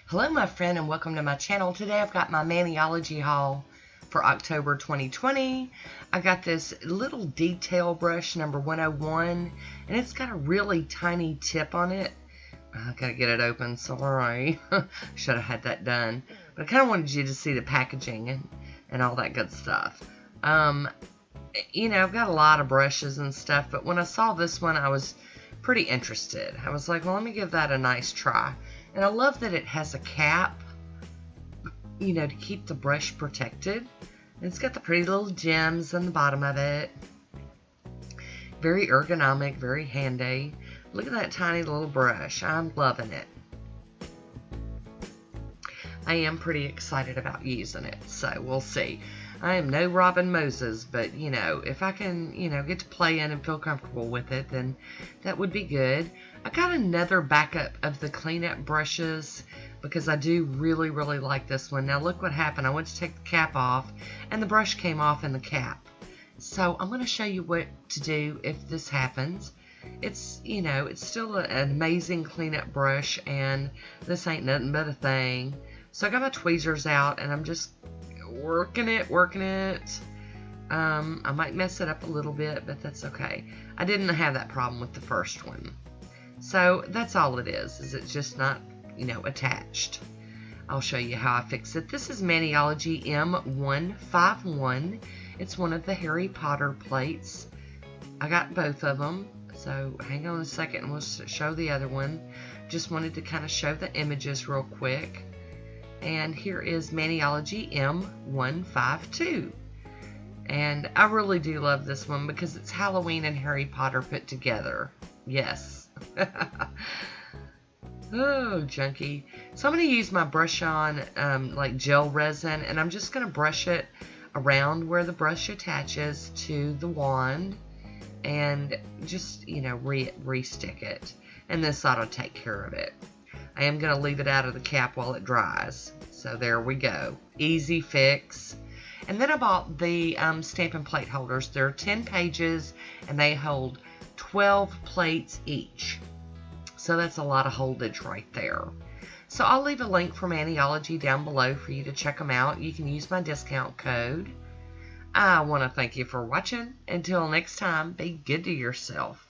Hello my friend and welcome to my channel. Today I've got my Maniology haul for October 2020. I got this little detail brush number 101 and it's got a really tiny tip on it. I gotta get it open, sorry. Should have had that done. But I kind of wanted you to see the packaging and all that good stuff. You know, I've got a lot of brushes and stuff, but when I saw this one I was pretty interested. I was like, well, let me give that a nice try. And I love that it has a cap, you know, to keep the brush protected. And it's got the pretty little gems on the bottom of it. Very ergonomic, very handy. Look at that tiny little brush. I'm loving it. I am pretty excited about using it, so we'll see. I am no Robin Moses, but, you know, if I can, you know, get to play in and feel comfortable with it, then that would be good. I got another backup of the cleanup brushes because I do really, really like this one. Now, look what happened. I went to take the cap off, and the brush came off in the cap. So I'm going to show you what to do if this happens. It's, you know, it's still an amazing cleanup brush, and this ain't nothing but a thing. So I got my tweezers out, and I'm just working it. I might mess it up a little bit, but that's okay. I didn't have that problem with the first one. So that's all it is it's just not, you know, attached. I'll show you how I fix it. This is Maniology M151. It's one of the Harry Potter plates. I got both of them, so hang on a second and we'll show the other one. Just wanted to kind of show the images real quick. And here is Maniology M152. And I really do love this one because it's Halloween and Harry Potter put together. Yes. Oh, junky. So I'm going to use my brush on like gel resin, and I'm just going to brush it around where the brush attaches to the wand and just, you know, re-stick it. And this ought to take care of it. I am going to leave it out of the cap while it dries. So there we go. Easy fix. And then I bought the Stampin' Plate holders. They're 10 pages and they hold 12 plates each. So that's a lot of holdage right there. So I'll leave a link for Maniology down below for you to check them out. You can use my discount code. I want to thank you for watching. Until next time, be good to yourself.